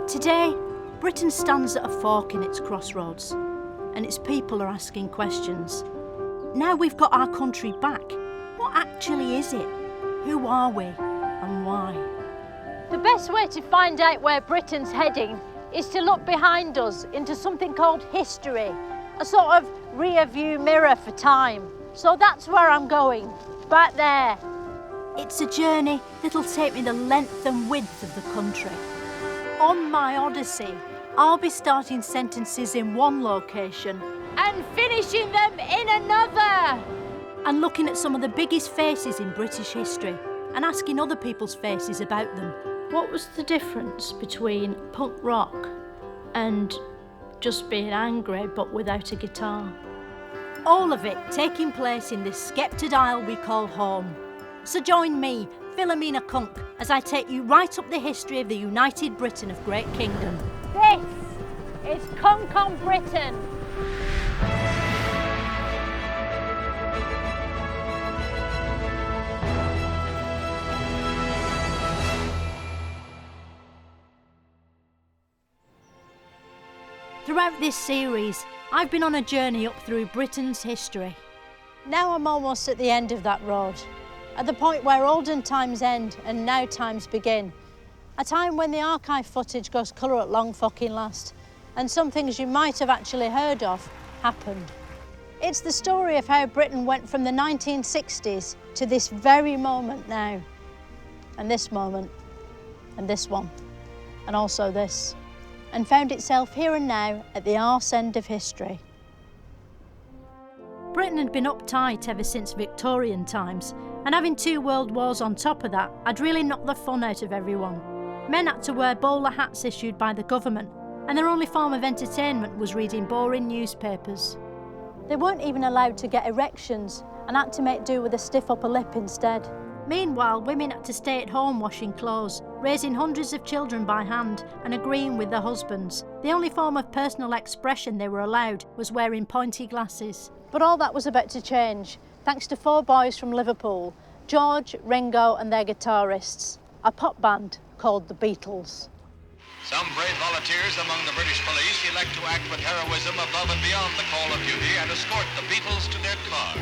Today, Britain stands at a fork in its crossroads, and its people are asking questions. Now we've got our country back, what actually is it? Who are we, and why? The best way to find out where Britain's heading is to look behind us into something called history, a sort of rear-view mirror for time. So that's where I'm going, back there. It's a journey that'll take me the length and width of the country. On my odyssey, I'll be starting sentences in one location and finishing them in another. And looking at some of the biggest faces in British history and asking other people's faces about them. What was the difference between punk rock and just being angry but without a guitar? All of it taking place in this sceptred isle we call home. So join me, Philomena Cunk, as I take you right up the history of the United Britain of Great Kingdom. This is Cunk on Britain. Throughout this series, I've been on a journey up through Britain's history. Now I'm almost at the end of that road, at the point where olden times end and now times begin. A time when the archive footage goes colour at long fucking last, and some things you might have actually heard of happened. It's the story of how Britain went from the 1960s to this very moment now. And this moment, and this one, and also this. And found itself here and now at the arse end of history. Britain had been uptight ever since Victorian times, and having 2 world wars on top of that had really knocked the fun out of everyone. Men had to wear bowler hats issued by the government, and their only form of entertainment was reading boring newspapers. They weren't even allowed to get erections and had to make do with a stiff upper lip instead. Meanwhile, women had to stay at home washing clothes, raising hundreds of children by hand and agreeing with their husbands. The only form of personal expression they were allowed was wearing pointy glasses. But all that was about to change, thanks to 4 boys from Liverpool, George, Ringo and their guitarists, a pop band called the Beatles. Some brave volunteers among the British police elect to act with heroism above and beyond the call of duty and escort the Beatles to their car.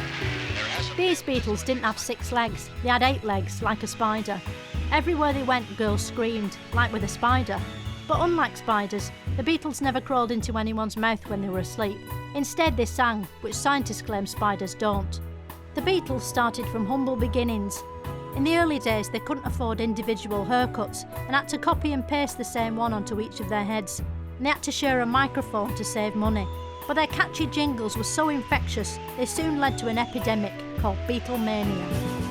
These Beatles didn't have 6 legs, they had 8 legs, like a spider. Everywhere they went, girls screamed, like with a spider. But unlike spiders, the Beatles never crawled into anyone's mouth when they were asleep. Instead, they sang, which scientists claim spiders don't. The Beatles started from humble beginnings. In the early days, they couldn't afford individual haircuts and had to copy and paste the same one onto each of their heads. And they had to share a microphone to save money. But their catchy jingles were so infectious, they soon led to an epidemic called Beatlemania.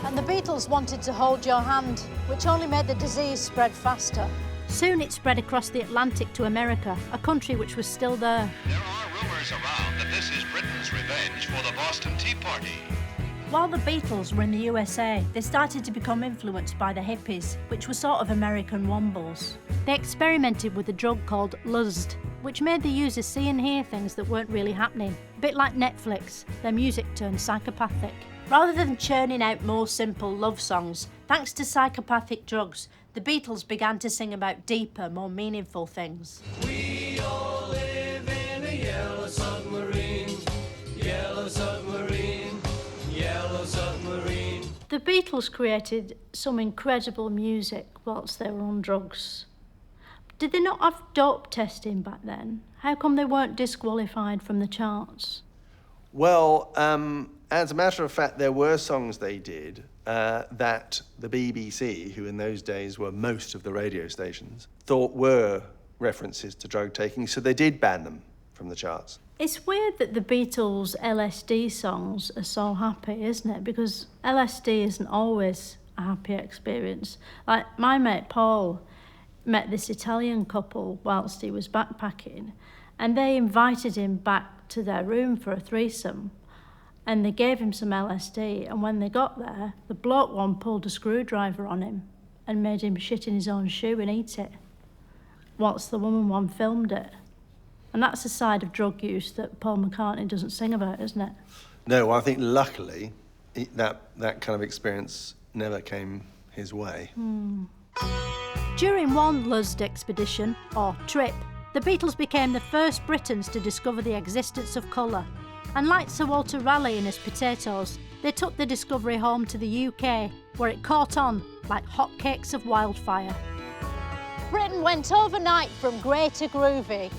And the Beatles wanted to hold your hand, which only made the disease spread faster. Soon it spread across the Atlantic to America, a country which was still there. There are rumours around that this is Britain's revenge for the Boston Tea Party. While the Beatles were in the USA, they started to become influenced by the hippies, which were sort of American wombles. They experimented with a drug called Lust, which made the users see and hear things that weren't really happening. A bit like Netflix, their music turned psychopathic. Rather than churning out more simple love songs, thanks to psychopathic drugs, the Beatles began to sing about deeper, more meaningful things. We all live in a yellow submarine, yellow submarine, yellow submarine. The Beatles created some incredible music whilst they were on drugs. Did they not have dope testing back then? How come they weren't disqualified from the charts? Well, as a matter of fact, there were songs they did that the BBC, who in those days were most of the radio stations, thought were references to drug taking, so they did ban them from the charts. It's weird that the Beatles' LSD songs are so happy, isn't it? Because LSD isn't always a happy experience. Like, my mate Paul met this Italian couple whilst he was backpacking, and they invited him back to their room for a threesome, and they gave him some LSD, and when they got there, the bloke one pulled a screwdriver on him and made him shit in his own shoe and eat it, whilst the woman one filmed it. And that's a side of drug use that Paul McCartney doesn't sing about, isn't it? No, I think luckily that kind of experience never came his way. During one Luzd expedition, or trip, the Beatles became the first Britons to discover the existence of colour. And like Sir Walter Raleigh and his potatoes, they took the discovery home to the UK, where it caught on like hotcakes of wildfire. Britain went overnight from grey to groovy.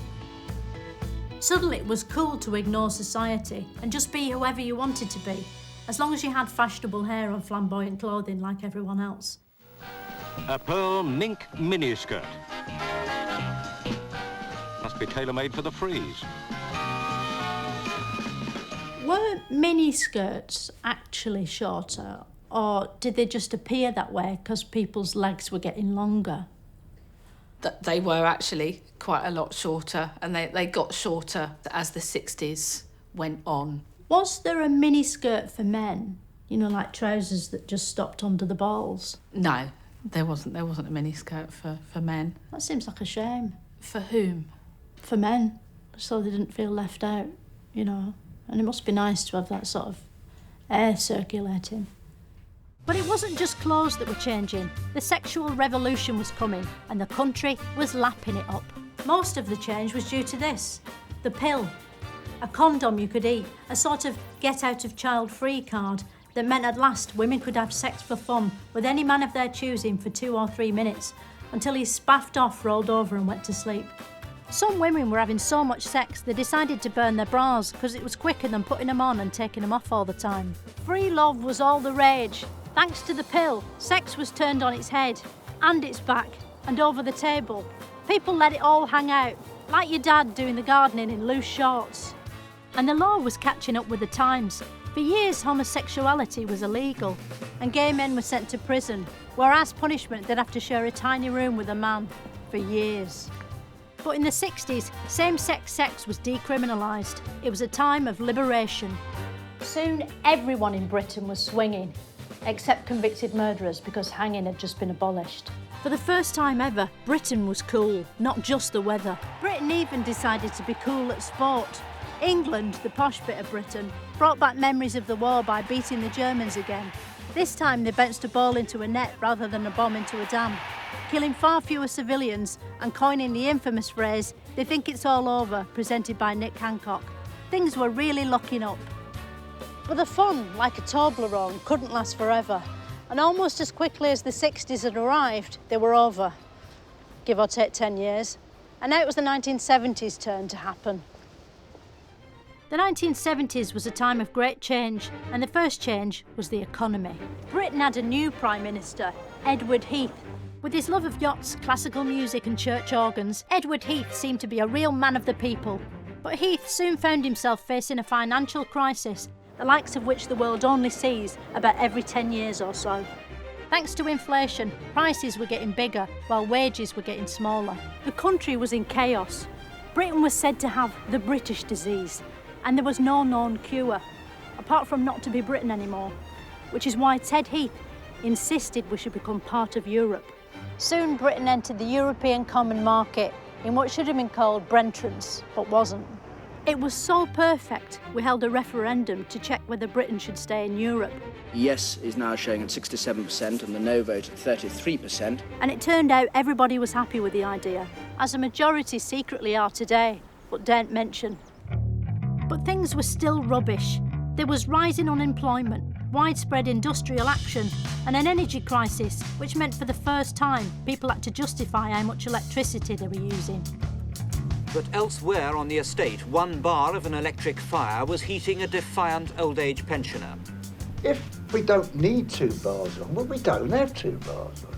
Suddenly it was cool to ignore society and just be whoever you wanted to be, as long as you had fashionable hair and flamboyant clothing like everyone else. A pearl mink miniskirt. Must be tailor-made for the frieze. Were mini skirts actually shorter, or did they just appear that way because people's legs were getting longer? That they were actually quite a lot shorter, and they got shorter as the 60s went on. Was there a mini skirt for men? You know, like trousers that just stopped under the balls? No, there wasn't a mini skirt for men. That seems like a shame. For whom? For men, so they didn't feel left out, you know. And it must be nice to have that sort of air circulating. But it wasn't just clothes that were changing. The sexual revolution was coming, and the country was lapping it up. Most of the change was due to this: the pill. A condom you could eat, a sort of get-out-of-child-free card that meant at last women could have sex for fun with any man of their choosing for 2 or 3 minutes, until he spaffed off, rolled over and went to sleep. Some women were having so much sex they decided to burn their bras because it was quicker than putting them on and taking them off all the time. Free love was all the rage. Thanks to the pill, sex was turned on its head, and its back, and over the table. People let it all hang out, like your dad doing the gardening in loose shorts. And the law was catching up with the times. For years, homosexuality was illegal, and gay men were sent to prison, where as punishment they'd have to share a tiny room with a man for years. But in the 60s, same-sex sex was decriminalised. It was a time of liberation. Soon, everyone in Britain was swinging, except convicted murderers, because hanging had just been abolished. For the first time ever, Britain was cool, not just the weather. Britain even decided to be cool at sport. England, the posh bit of Britain, brought back memories of the war by beating the Germans again. This time they bounced a ball into a net rather than a bomb into a dam, killing far fewer civilians and coining the infamous phrase, "They think it's all over," presented by Nick Hancock. Things were really locking up. But the fun, like a Toblerone, couldn't last forever. And almost as quickly as the 60s had arrived, they were over, give or take 10 years. And now it was the 1970s' turn to happen. The 1970s was a time of great change, and the first change was the economy. Britain had a new Prime Minister, Edward Heath. With his love of yachts, classical music and church organs, Edward Heath seemed to be a real man of the people. But Heath soon found himself facing a financial crisis, the likes of which the world only sees about every 10 years or so. Thanks to inflation, prices were getting bigger, while wages were getting smaller. The country was in chaos. Britain was said to have the British disease, and there was no known cure, apart from not to be Britain anymore, which is why Ted Heath insisted we should become part of Europe. Soon Britain entered the European Common Market in what should have been called Brentrance, but wasn't. It was so perfect, we held a referendum to check whether Britain should stay in Europe. Yes is now showing at 67% and the no vote at 33%. And it turned out everybody was happy with the idea, as a majority secretly are today, but daren't mention. But things were still rubbish. There was rising unemployment, widespread industrial action, and an energy crisis, which meant for the first time people had to justify how much electricity they were using. But elsewhere on the estate, 1 bar of an electric fire was heating a defiant old age pensioner. If we don't need 2 bars on, well, we don't have 2 bars on.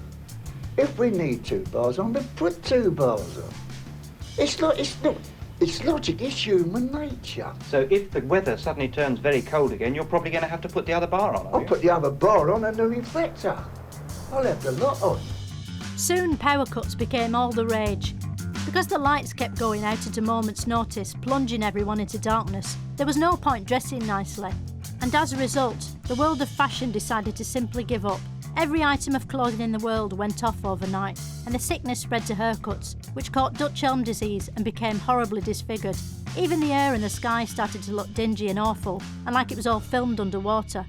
If we need 2 bars on, then put 2 bars on. It's logic, it's human nature. So if the weather suddenly turns very cold again, you're probably going to have to put the other bar on, I'll put the other bar on and the reflector. I'll have the lot on. Soon power cuts became all the rage. Because the lights kept going out at a moment's notice, plunging everyone into darkness, there was no point dressing nicely. And as a result, the world of fashion decided to simply give up. Every item of clothing in the world went off overnight, and the sickness spread to haircuts, which caught Dutch elm disease and became horribly disfigured. Even the air in the sky started to look dingy and awful, and like it was all filmed underwater.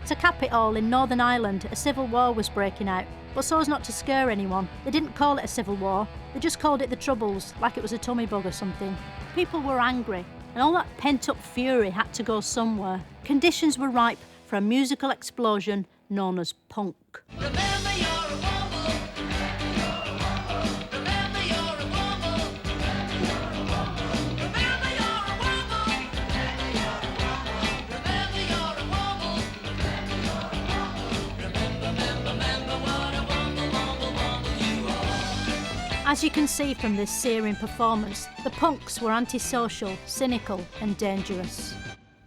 To cap it all, in Northern Ireland, a civil war was breaking out, but so as not to scare anyone, they didn't call it a civil war, they just called it the Troubles, like it was a tummy bug or something. People were angry, and all that pent-up fury had to go somewhere. Conditions were ripe for a musical explosion known as punk. As you can see from this searing performance, the punks were antisocial, cynical and dangerous.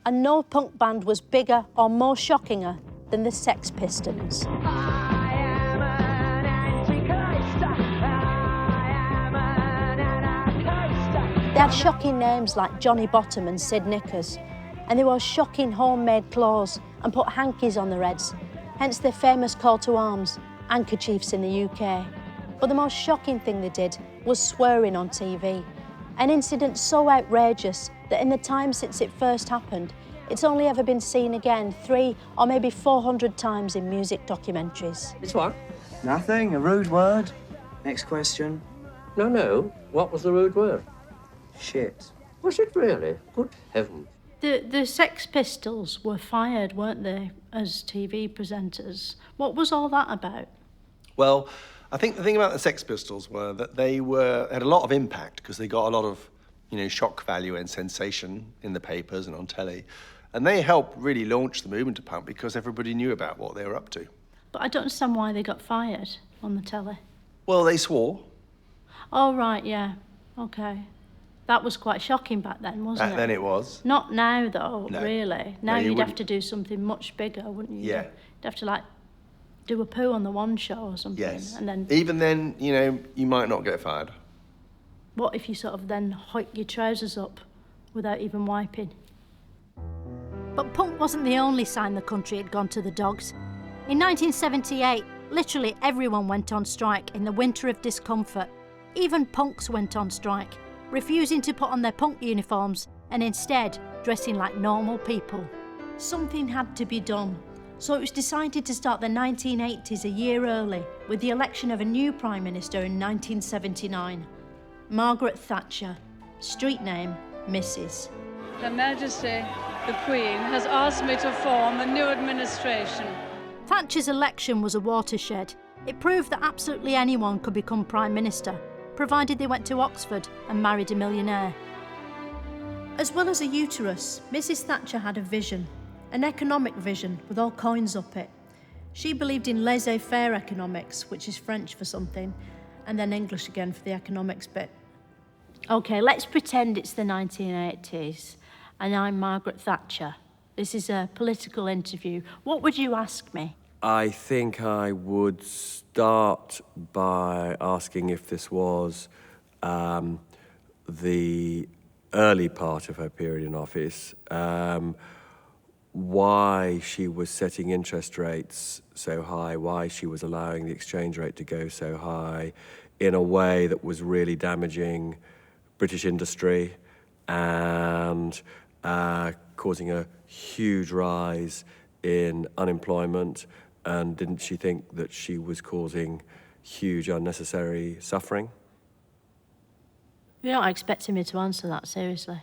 And no punk band was bigger or more shockinger than the Sex Pistols. They had shocking names like Johnny Bottom and Sid Knickers, and they wore shocking homemade clothes and put hankies on their heads, hence their famous call to arms, handkerchiefs in the UK. But the most shocking thing they did was swearing on TV, an incident so outrageous that in the time since it first happened, it's only ever been seen again 300 or maybe 400 times in music documentaries. It's what? Nothing, a rude word. Next question. No. What was the rude word? Shit. Was it really? Good heavens. The Sex Pistols were fired, weren't they, as TV presenters? What was all that about? Well, I think the thing about the Sex Pistols were that they had a lot of impact because they got a lot of, shock value and sensation in the papers and on telly. And they helped really launch the movement of punk because everybody knew about what they were up to. But I don't understand why they got fired on the telly. Well, they swore. Oh, right, yeah. OK. That was quite shocking back then, wasn't it? Back then it was. Not now, though, No. really. Now you'd have to do something much bigger, wouldn't you? Yeah. You'd have to, do a poo on the one show or something. Yes. And then... Even then, you might not get fired. What if you sort of then hike your trousers up without even wiping? But punk wasn't the only sign the country had gone to the dogs. In 1978, literally everyone went on strike in the winter of discomfort. Even punks went on strike, refusing to put on their punk uniforms and instead dressing like normal people. Something had to be done. So it was decided to start the 1980s a year early with the election of a new Prime Minister in 1979. Margaret Thatcher, street name Mrs. Her Majesty, the Queen, has asked me to form a new administration. Thatcher's election was a watershed. It proved that absolutely anyone could become Prime Minister, provided they went to Oxford and married a millionaire. As well as a uterus, Mrs. Thatcher had a vision. An economic vision with all coins up it. She believed in laissez-faire economics, which is French for something, and then English again for the economics bit. OK, let's pretend it's the 1980s and I'm Margaret Thatcher. This is a political interview. What would you ask me? I think I would start by asking if this was the early part of her period in office, why she was setting interest rates so high, why she was allowing the exchange rate to go so high in a way that was really damaging British industry and causing a huge rise in unemployment. And didn't she think that she was causing huge unnecessary suffering? You're not expecting me to answer that, seriously.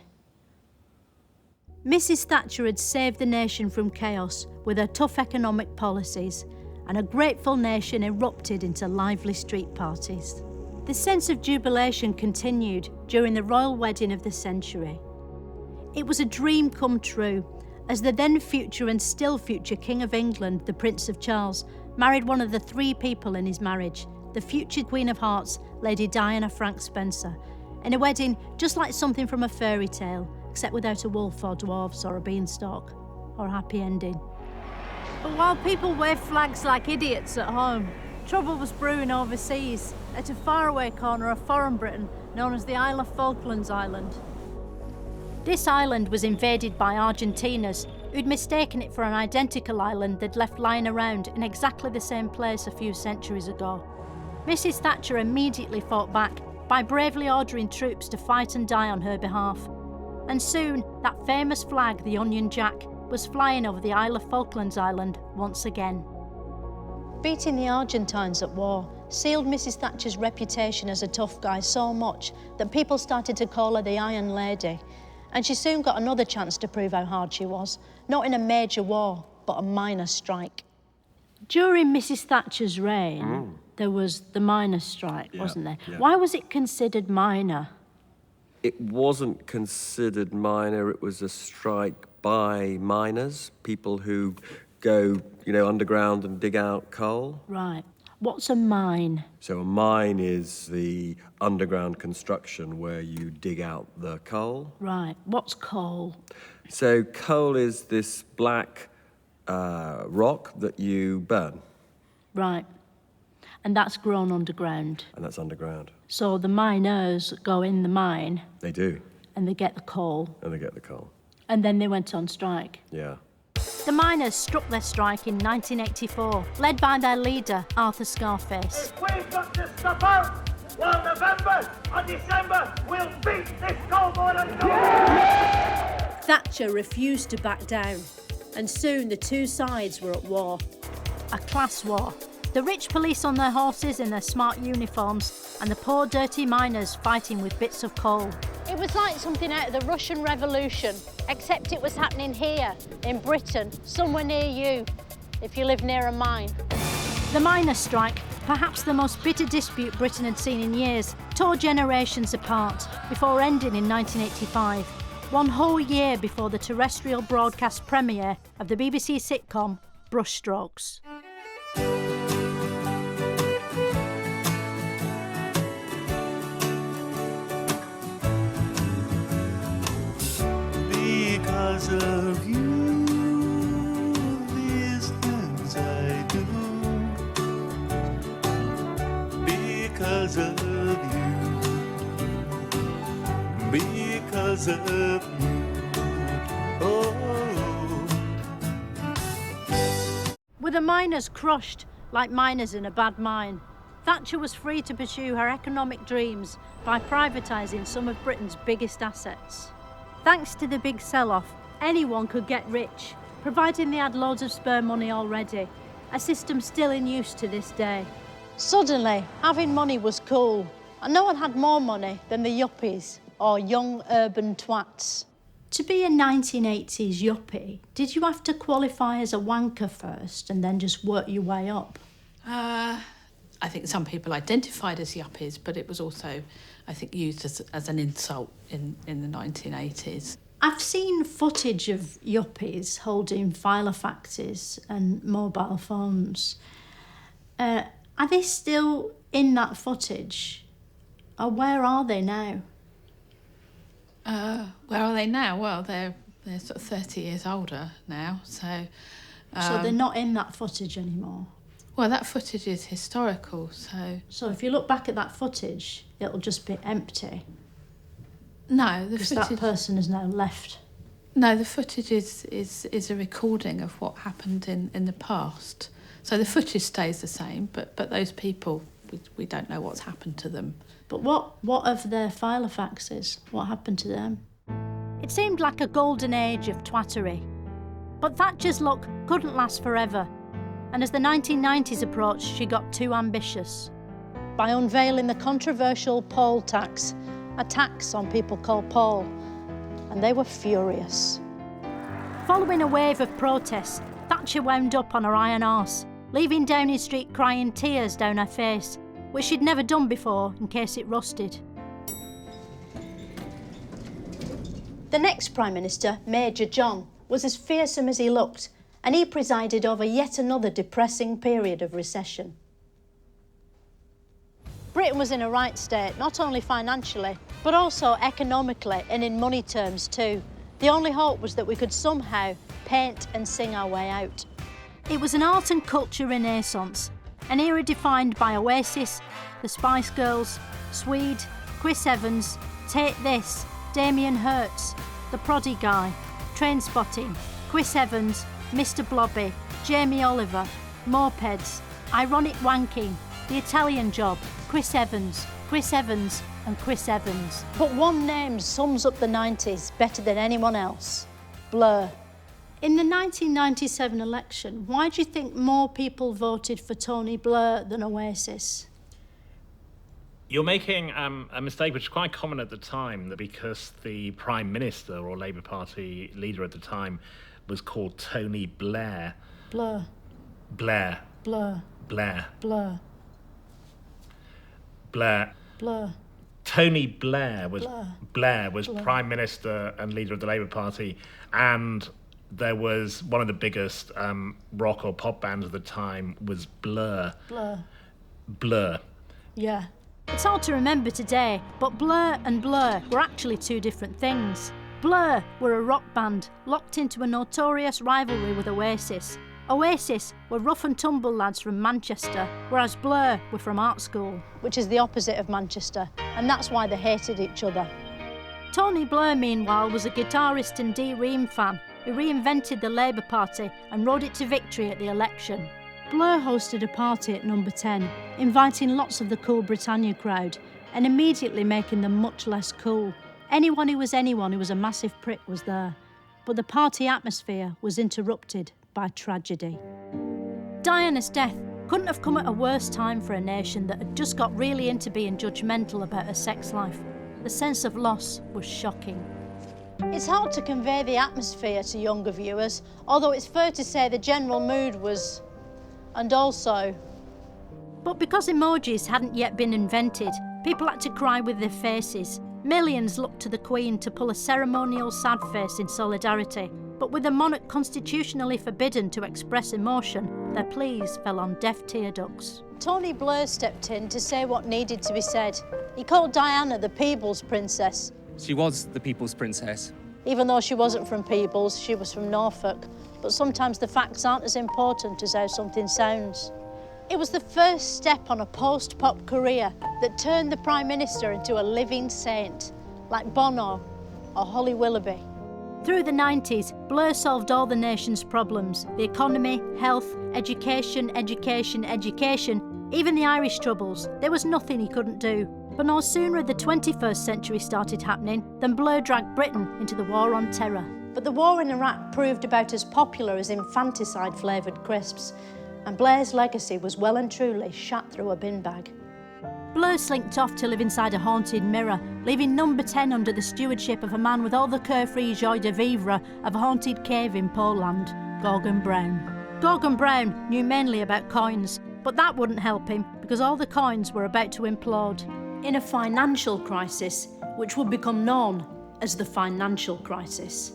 Mrs. Thatcher had saved the nation from chaos with her tough economic policies, and a grateful nation erupted into lively street parties. The sense of jubilation continued during the royal wedding of the century. It was a dream come true, as the then future and still future King of England, the Prince of Charles, married one of the 3 people in his marriage, the future Queen of Hearts, Lady Diana Frank Spencer, in a wedding just like something from a fairy tale, except without a wolf or dwarves or a beanstalk, or a happy ending. But while people waved flags like idiots at home, trouble was brewing overseas, at a faraway corner of foreign Britain known as the Isle of Falklands Island. This island was invaded by Argentinians who'd mistaken it for an identical island they'd left lying around in exactly the same place a few centuries ago. Mrs. Thatcher immediately fought back by bravely ordering troops to fight and die on her behalf. And soon, that famous flag, the Union Jack, was flying over the Isle of Falklands Island once again. Beating the Argentines at war sealed Mrs. Thatcher's reputation as a tough guy so much that people started to call her the Iron Lady. And she soon got another chance to prove how hard she was, not in a major war, but a minor strike. During Mrs. Thatcher's reign, there was the miners' strike, wasn't there? Yeah. Why was it considered minor? It wasn't considered minor, it was a strike by miners, people who go, underground and dig out coal. Right. What's a mine? So a mine is the underground construction where you dig out the coal. Right. What's coal? So coal is this black rock that you burn. Right. And that's grown underground. And that's underground. So the miners go in the mine. They do. And they get the coal. And they get the coal. And then they went on strike. Yeah. The miners struck their strike in 1984, led by their leader, Arthur Scarface. If we've got to stop out, well, November or December, we'll beat this coal board and go. Thatcher refused to back down, and soon the two sides were at war. A class war. The rich police on their horses in their smart uniforms, and the poor dirty miners fighting with bits of coal. It was like something out of the Russian Revolution, except it was happening here, in Britain, somewhere near you, if you live near a mine. The miners' strike, perhaps the most bitter dispute Britain had seen in years, tore generations apart before ending in 1985, one whole year before the terrestrial broadcast premiere of the BBC sitcom Brushstrokes. Because of you, these things I do. Because of you. Because of you. Oh. With the miners crushed like miners in a bad mine, Thatcher was free to pursue her economic dreams by privatising some of Britain's biggest assets. Thanks to the big sell-off, anyone could get rich, providing they had loads of spare money already, a system still in use to this day. Suddenly, having money was cool, and no one had more money than the yuppies, or young urban twats. To be a 1980s yuppie, did you have to qualify as a wanker first and then just work your way up? I think some people identified as yuppies, but it was also, I think, used as an insult in the 1980s. I've seen footage of yuppies holding filofaxes and mobile phones. Are they still in that footage? Or where are they now? Where are they now? Well, they're sort of 30 years older now, so... So they're not in that footage anymore? Well, that footage is historical, so... So if you look back at that footage, it'll just be empty? No, the because footage... that person has now left. No, the footage is a recording of what happened in the past. So the footage stays the same, but those people, we don't know what's happened to them. But what of their filofaxes? What happened to them? It seemed like a golden age of twattery. But Thatcher's luck couldn't last forever. And as the 1990s approached, she got too ambitious. By unveiling the controversial poll tax, a tax on people called Paul, and they were furious. Following a wave of protests, Thatcher wound up on her iron arse, leaving Downing Street crying tears down her face, which she'd never done before in case it rusted. The next Prime Minister, Major John, was as fearsome as he looked, and he presided over yet another depressing period of recession. Britain was in a right state, not only financially, but also economically and in money terms too. The only hope was that we could somehow paint and sing our way out. It was an art and culture renaissance, an era defined by Oasis, the Spice Girls, Swede, Chris Evans, Take This, Damien Hirst, The Proddy Guy, Trainspotting, Chris Evans, Mr Blobby, Jamie Oliver, Mopeds, Ironic Wanking, The Italian Job, Chris Evans and Chris Evans. But one name sums up the 90s better than anyone else. Blur. In the 1997 election, why do you think more people voted for Tony Blair than Oasis? You're making a mistake which is quite common at the time, that because the Prime Minister or Labour Party leader at the time was called Tony Blair. Blair. Blair. Blair. Blair. Blair. Blair. Blair. Tony Blair was Blair. Prime Minister and leader of the Labour Party, and there was one of the biggest rock or pop bands at the time was Blur. Blur. Blur. Yeah. It's hard to remember today, but Blur and Blur were actually two different things. Blur were a rock band locked into a notorious rivalry with Oasis. Oasis were rough and tumble lads from Manchester, whereas Blur were from art school, which is the opposite of Manchester, and that's why they hated each other. Tony Blair, meanwhile, was a guitarist and Dee Ream fan who reinvented the Labour Party and rode it to victory at the election. Blur hosted a party at Number 10, inviting lots of the cool Britannia crowd and immediately making them much less cool. Anyone who was a massive prick was there, but the party atmosphere was interrupted by tragedy. Diana's death couldn't have come at a worse time for a nation that had just got really into being judgmental about her sex life. The sense of loss was shocking. It's hard to convey the atmosphere to younger viewers, although it's fair to say the general mood was... and also... But because emojis hadn't yet been invented, people had to cry with their faces. Millions looked to the Queen to pull a ceremonial sad face in solidarity, but with the monarch constitutionally forbidden to express emotion, their pleas fell on deaf tear ducts. Tony Blair stepped in to say what needed to be said. He called Diana the People's Princess. She was the People's Princess. Even though she wasn't from Peebles, she was from Norfolk. But sometimes the facts aren't as important as how something sounds. It was the first step on a post-pop career that turned the Prime Minister into a living saint, like Bono or Holly Willoughby. Through the 90s, Blair solved all the nation's problems: the economy, health, education, even the Irish troubles. There was nothing he couldn't do. But no sooner had the 21st century started happening than Blair dragged Britain into the war on terror. But the war in Iraq proved about as popular as infanticide-flavoured crisps, and Blair's legacy was well and truly shot through a bin bag. Blair slinked off to live inside a haunted mirror, leaving Number 10 under the stewardship of a man with all the carefree joie de vivre of a haunted cave in Poland, Gorgon Brown. Gorgon Brown knew mainly about coins, but that wouldn't help him because all the coins were about to implode. In a financial crisis, which would become known as the financial crisis.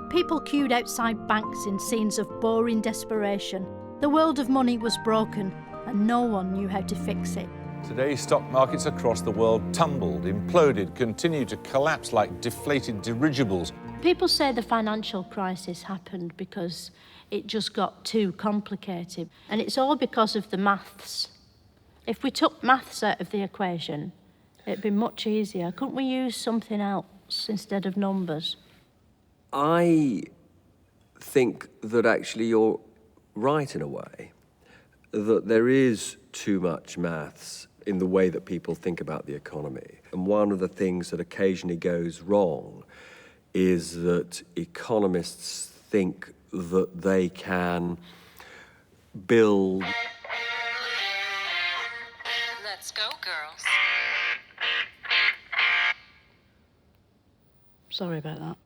People queued outside banks in scenes of boring desperation. The world of money was broken, and no one knew how to fix it. Today, stock markets across the world tumbled, imploded, continued to collapse like deflated dirigibles. People say the financial crisis happened because it just got too complicated, and it's all because of the maths. If we took maths out of the equation, it'd be much easier. Couldn't we use something else instead of numbers? I think that actually you're right in a way, that there is too much maths in the way that people think about the economy. And one of the things that occasionally goes wrong is that economists think that they can build... Let's go, girls. Sorry about that.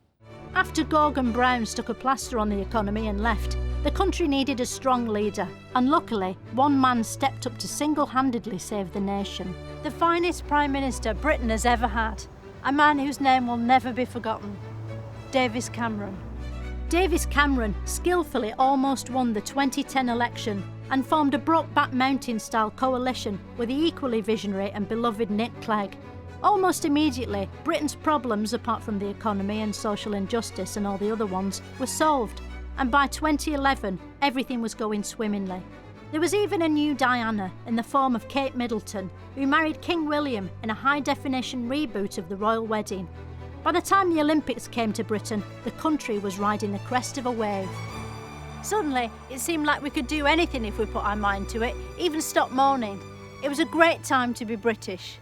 After Gorgon Brown stuck a plaster on the economy and left, the country needed a strong leader, and luckily, one man stepped up to single-handedly save the nation. The finest Prime Minister Britain has ever had, a man whose name will never be forgotten, Davis Cameron. Davis Cameron skillfully almost won the 2010 election and formed a Brokeback Mountain-style coalition with the equally visionary and beloved Nick Clegg. Almost immediately, Britain's problems, apart from the economy and social injustice and all the other ones, were solved. And by 2011, everything was going swimmingly. There was even a new Diana in the form of Kate Middleton, who married King William in a high-definition reboot of the royal wedding. By the time the Olympics came to Britain, the country was riding the crest of a wave. Suddenly, it seemed like we could do anything if we put our mind to it, even stop moaning. It was a great time to be British.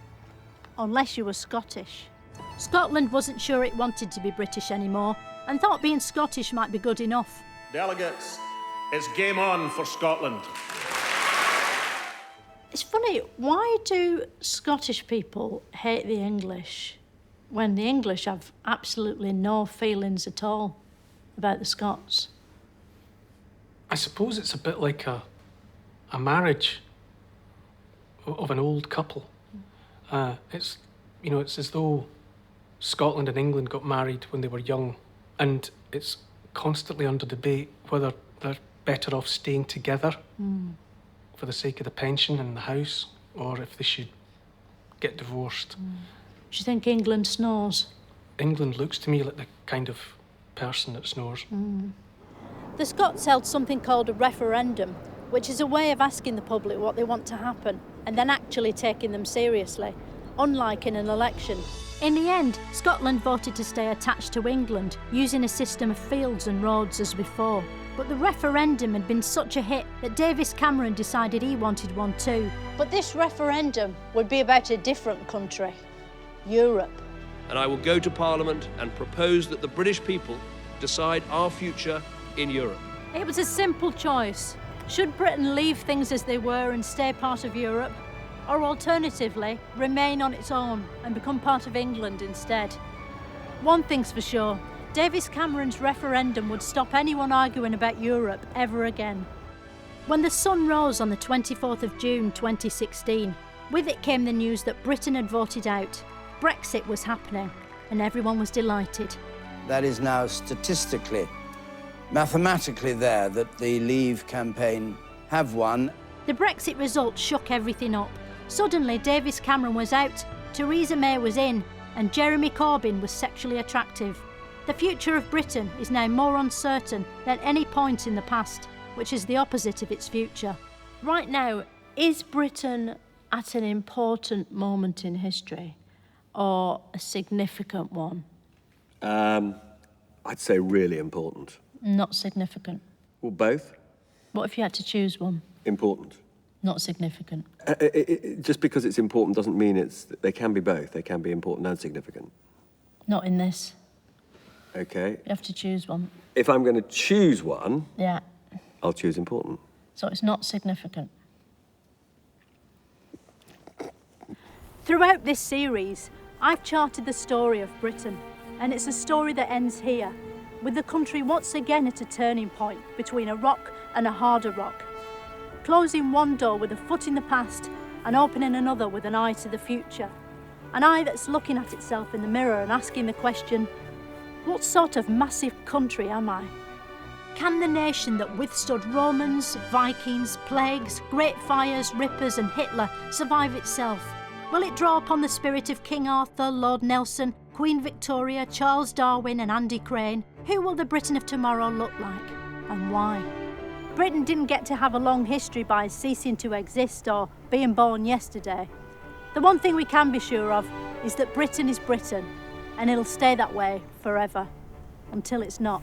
Unless you were Scottish. Scotland wasn't sure it wanted to be British anymore, and thought being Scottish might be good enough. Delegates, it's game on for Scotland. It's funny, why do Scottish people hate the English when the English have absolutely no feelings at all about the Scots? I suppose it's a bit like a marriage of an old couple. It's as though Scotland and England got married when they were young, and it's constantly under debate whether they're better off staying together for the sake of the pension and the house, or if they should get divorced. Do you think England snores? England looks to me like the kind of person that snores. The Scots held something called a referendum, which is a way of asking the public what they want to happen and then actually taking them seriously, unlike in an election. In the end, Scotland voted to stay attached to England, using a system of fields and roads as before. But the referendum had been such a hit that Davis Cameron decided he wanted one too. But this referendum would be about a different country, Europe. And I will go to Parliament and propose that the British people decide our future in Europe. It was a simple choice. Should Britain leave things as they were and stay part of Europe? Or alternatively, remain on its own and become part of England instead? One thing's for sure, Davis Cameron's referendum would stop anyone arguing about Europe ever again. When the sun rose on the 24th of June 2016, with it came the news that Britain had voted out. Brexit was happening, and everyone was delighted. That is now statistically, mathematically there, that the Leave campaign have won. The Brexit result shook everything up. Suddenly, Davis Cameron was out, Theresa May was in, and Jeremy Corbyn was sexually attractive. The future of Britain is now more uncertain than any point in the past, which is the opposite of its future. Right now, is Britain at an important moment in history, or a significant one? I'd say really important. Not significant. Well, both. What if you had to choose one? Important. Not significant. Just because it's important doesn't mean they can be both. They can be important and significant. Not in this. Okay. You have to choose one. If I'm going to choose one, yeah, I'll choose important. So it's not significant. Throughout this series, I've charted the story of Britain, and it's a story that ends here, with the country once again at a turning point between a rock and a harder rock, closing one door with a foot in the past and opening another with an eye to the future. An eye that's looking at itself in the mirror and asking the question, what sort of massive country am I? Can the nation that withstood Romans, Vikings, plagues, great fires, rippers and Hitler survive itself? Will it draw upon the spirit of King Arthur, Lord Nelson, Queen Victoria, Charles Darwin and Andy Crane? Who will the Britain of tomorrow look like, and why? Britain didn't get to have a long history by ceasing to exist or being born yesterday. The one thing we can be sure of is that Britain is Britain, and it'll stay that way forever, until it's not.